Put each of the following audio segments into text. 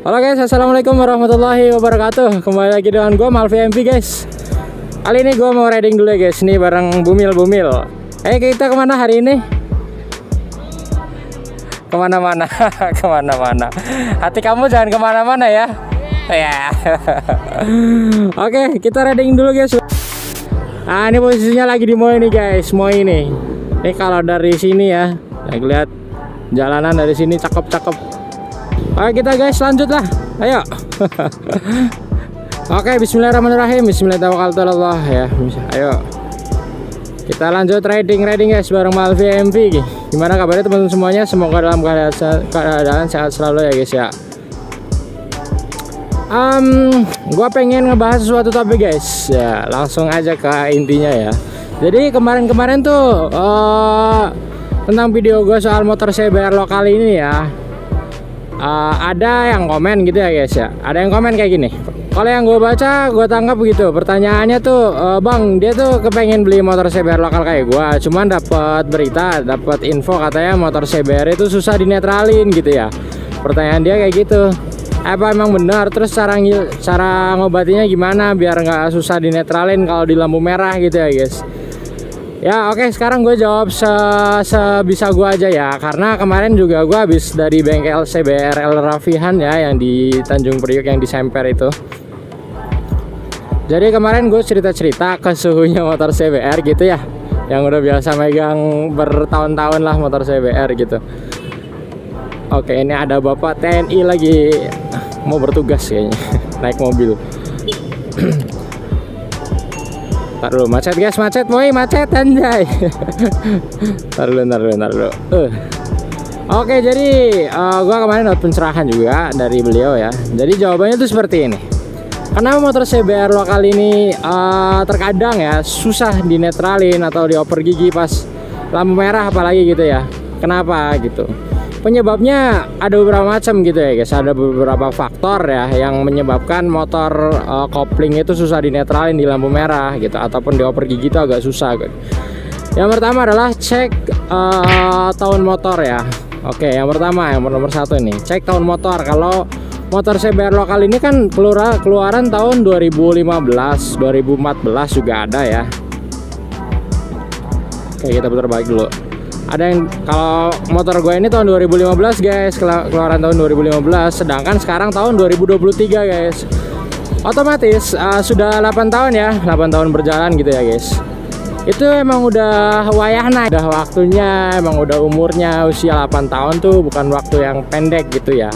Halo guys, assalamualaikum warahmatullahi wabarakatuh. Kembali lagi dengan gue Malvi MP guys. Kali ini gue mau riding dulu ya guys. Ini bareng Bumil. Kita kemana hari ini? Kemana-mana. Kemana-mana. Hati kamu jangan kemana-mana ya. Ya. Oke, kita riding dulu guys. Nah, ini posisinya lagi di Moi nih guys. Moi ini. Ini kalau dari sini ya, lihat jalanan dari sini cakep-cakep. Oke kita guys, lanjut lah. Ayo. Oke, bismillahirrahmanirrahim. Bismillahirrahmanirrahim ya. Ayo. Kita lanjut riding guys bareng Malvi MP. Gimana kabarnya teman-teman semuanya? Semoga dalam keadaan sehat selalu ya guys ya. Gua pengen ngebahas sesuatu topik guys. Ya, langsung aja ke intinya ya. Jadi kemarin tuh tentang video gue soal motor CBR lokal ini ya. Ada yang komen gitu ya guys ya. Ada yang komen kayak gini. Kalau yang gue baca, gue tangkap begitu. Pertanyaannya tuh, bang, dia tuh kepengen beli motor CBR lokal kayak gue. Cuman dapat berita, dapat info katanya motor CBR itu susah dinetralin gitu ya. Pertanyaan dia kayak gitu. Apa emang benar? Terus cara ngobatinya gimana biar nggak susah dinetralin kalau di lampu merah gitu ya guys. Ya oke, sekarang gue jawab sebisa gue aja ya. Karena kemarin juga gue habis dari bengkel CBR El Rafihan ya, yang di Tanjung Priok yang di Semper itu. Jadi kemarin gue cerita-cerita ke suhunya motor CBR gitu ya, yang udah biasa megang bertahun-tahun lah motor CBR gitu. Oke, ini ada bapak TNI lagi mau bertugas kayaknya naik mobil. Ntar dulu, macet guys, macet anjay. Ntar dulu. Oke, jadi gua kemarin dapat pencerahan juga dari beliau ya. Jadi jawabannya tuh seperti ini. Kenapa motor CBR lokal ini terkadang ya susah dinetralin atau dioper gigi pas lampu merah apalagi gitu ya. Kenapa gitu? Penyebabnya ada beberapa macam gitu ya guys. Ada beberapa faktor ya yang menyebabkan motor kopling itu susah dinetralin di lampu merah gitu, ataupun dioper gigi itu agak susah gitu. Yang pertama adalah cek tahun motor ya. Oke, yang pertama, yang nomor satu nih, cek tahun motor. Kalau motor CBR lokal ini kan keluaran tahun 2015, 2014 juga ada ya. Oke, kita putar balik dulu. Ada yang, kalau motor gue ini tahun 2015 guys, keluaran tahun 2015, sedangkan sekarang tahun 2023 guys. Otomatis sudah 8 tahun ya, 8 tahun berjalan gitu ya guys. Itu emang udah wayahna, udah waktunya, emang udah umurnya usia 8 tahun tuh bukan waktu yang pendek gitu ya.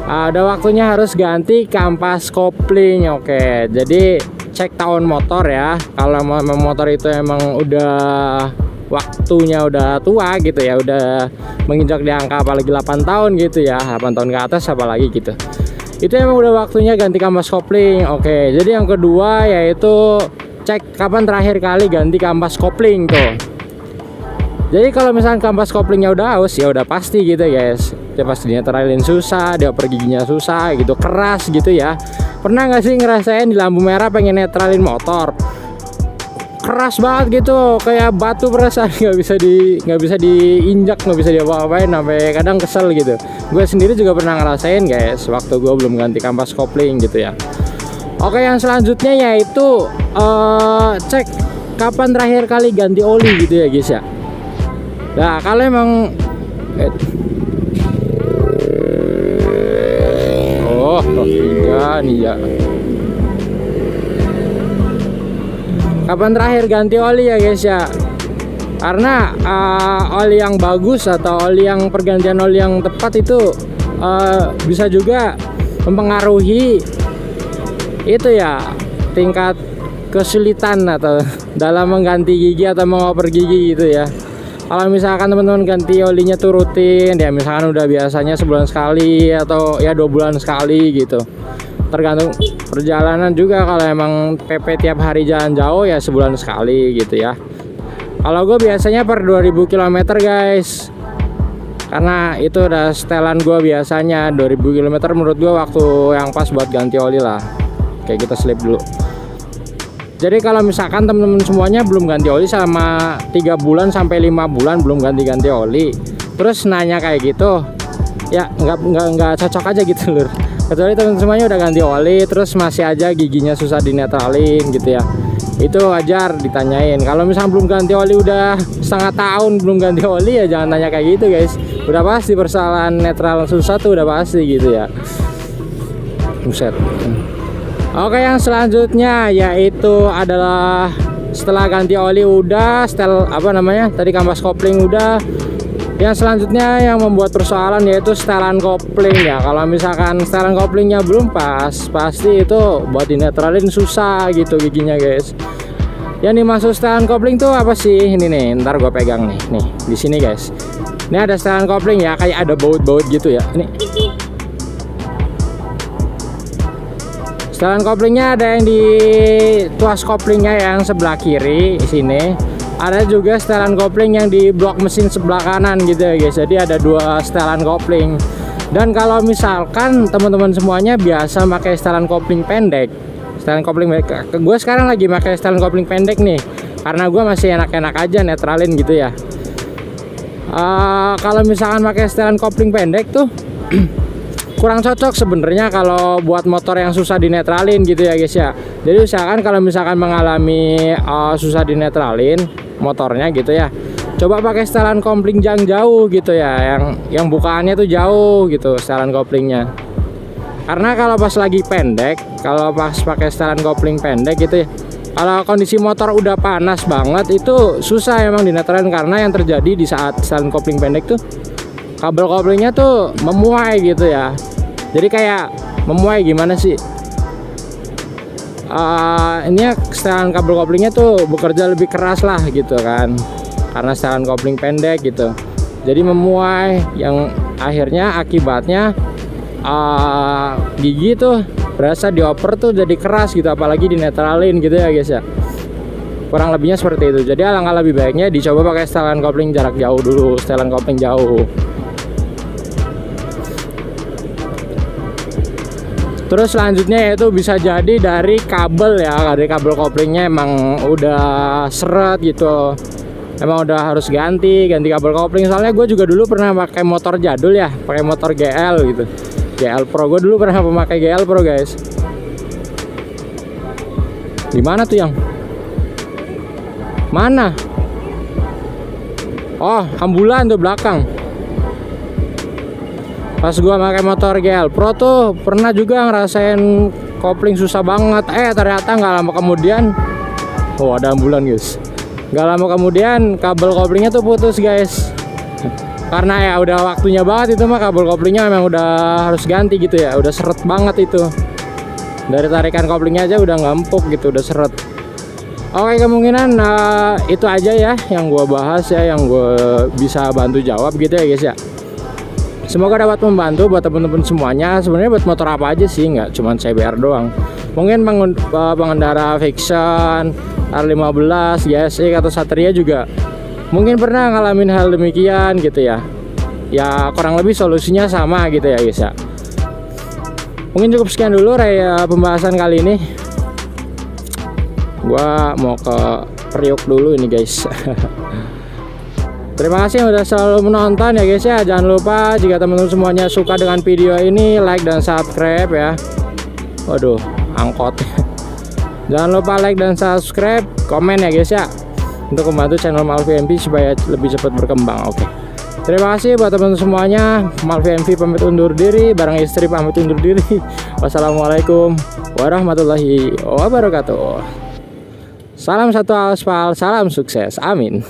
Ada waktunya harus ganti kampas kopling. Oke, jadi cek tahun motor ya. Kalau motor itu emang udah waktunya udah tua gitu ya, udah menginjak di angka apalagi 8 tahun gitu ya, 8 tahun ke atas apalagi gitu, itu emang udah waktunya ganti kampas kopling. Oke, jadi yang kedua yaitu cek kapan terakhir kali ganti kampas kopling tuh. Jadi kalau misalnya kampas koplingnya udah aus ya udah pasti gitu guys, dia pasti netralin susah, dia oper giginya susah gitu, keras gitu ya. Pernah nggak sih ngerasain di lampu merah pengen netralin motor keras banget gitu, kayak batu, perasaan nggak bisa diinjak, nggak bisa diapa-apain, sampai kadang kesel gitu. Gue sendiri juga pernah ngerasain guys waktu gue belum ganti kampas kopling gitu ya. Oke, yang selanjutnya yaitu cek kapan terakhir kali ganti oli gitu ya guys ya. Nah kalau emang iya nih ya. Kapan terakhir ganti oli ya guys ya? Karena oli yang bagus atau oli yang pergantian oli yang tepat itu bisa juga mempengaruhi itu ya, tingkat kesulitan atau dalam mengganti gigi atau mengoper gigi gitu ya. Kalau misalkan teman-teman ganti olinya tuh rutin ya, misalkan udah biasanya sebulan sekali atau ya 2 bulan sekali gitu, tergantung perjalanan juga. Kalau emang PP tiap hari jalan jauh ya sebulan sekali gitu ya. Kalau gue biasanya per 2000 km guys, karena itu udah setelan gue biasanya 2000 km menurut gue waktu yang pas buat ganti oli lah. Oke, kita slip dulu. Jadi kalau misalkan teman-teman semuanya belum ganti oli sama 3 bulan sampai 5 bulan belum ganti-ganti oli, terus nanya kayak gitu, ya nggak cocok aja gitu lur. Kecuali teman semuanya udah ganti oli terus masih aja giginya susah dinetralin gitu ya, itu wajar ditanyain. Kalau misalnya belum ganti oli, udah setengah tahun belum ganti oli, ya jangan tanya kayak gitu guys. Udah pasti persoalan netral susah tuh, udah pasti gitu ya. Buset. Oke, yang selanjutnya yaitu adalah setelah ganti oli udah, setel apa namanya tadi, kampas kopling udah. Yang selanjutnya yang membuat persoalan yaitu setelan kopling ya. Kalau misalkan setelan koplingnya belum pas, pasti itu buat dinetralin susah gitu giginya guys. Yang dimaksud setelan kopling tuh apa sih? Ini nih, ntar gue pegang nih di sini guys. Ini ada setelan kopling ya, kayak ada baut-baut gitu ya. Ini setelan koplingnya ada yang di tuas koplingnya yang sebelah kiri sini. Ada juga setelan kopling yang di blok mesin sebelah kanan gitu ya guys. Jadi ada dua setelan kopling. Dan kalau misalkan teman-teman semuanya biasa pakai setelan kopling pendek, setelan kopling pendek, gue sekarang lagi pakai setelan kopling pendek nih, karena gue masih enak-enak aja netralin gitu ya. Kalau misalkan pakai setelan kopling pendek tuh kurang cocok sebenarnya kalau buat motor yang susah dinetralin gitu ya guys ya. Jadi usahakan kalau misalkan mengalami susah dinetralin motornya gitu ya, coba pakai setelan kopling yang jauh gitu ya, yang bukaannya tuh jauh gitu setelan koplingnya. Karena kalau pas lagi pendek, kalau pas pakai setelan kopling pendek gitu ya, kalau kondisi motor udah panas banget itu susah emang dinetralin. Karena yang terjadi di saat setelan kopling pendek tuh, kabel koplingnya tuh memuai gitu ya. Jadi kayak memuai gimana sih? Ini setelan kabel koplingnya tuh bekerja lebih keras lah gitu kan, karena setelan kopling pendek gitu. Jadi memuai, yang akhirnya akibatnya gigi tuh berasa dioper tuh jadi keras gitu, apalagi dinetralin gitu ya guys ya. Kurang lebihnya seperti itu. Jadi alangkah lebih baiknya dicoba pakai setelan kopling jarak jauh dulu, setelan kopling jauh. Terus selanjutnya yaitu bisa jadi dari kabel ya, dari kabel koplingnya emang udah seret gitu, emang udah harus ganti kabel kopling. Soalnya gue juga dulu pernah pakai motor jadul ya, pakai motor GL gitu, GL Pro. Gue dulu pernah memakai GL Pro guys. Di mana tuh yang mana? Oh, ambulan tuh belakang. Pas gua pakai motor GL Pro tuh pernah juga ngerasain kopling susah banget. Ternyata nggak lama kemudian, oh ada ambulan guys. Nggak lama kemudian kabel koplingnya tuh putus guys. Karena ya udah waktunya banget itu mah, kabel koplingnya memang udah harus ganti gitu ya. Udah seret banget itu. Dari tarikan koplingnya aja udah nggak empuk gitu, udah seret. Oke, kemungkinan itu aja ya yang gua bahas ya, yang gue bisa bantu jawab gitu ya guys ya. Semoga dapat membantu buat teman-teman semuanya. Sebenarnya buat motor apa aja sih, nggak cuma CBR doang. Mungkin pengendara Fiction, R15, GSX atau Satria juga mungkin pernah ngalamin hal demikian gitu ya. Ya kurang lebih solusinya sama gitu ya guys ya. Mungkin cukup sekian dulu pembahasan kali ini. Gua mau ke Priuk dulu ini guys. Terima kasih yang udah selalu menonton ya guys ya. Jangan lupa jika teman-teman semuanya suka dengan video ini, like dan subscribe ya. Waduh, angkot. Jangan lupa like dan subscribe, komen ya guys ya, untuk membantu channel Malvi MV supaya lebih cepat berkembang. Oke. Terima kasih buat teman-teman semuanya. Malvi MV pamit undur diri, bareng istri pamit undur diri. Wassalamualaikum warahmatullahi wabarakatuh. Salam satu aspal, salam sukses. Amin.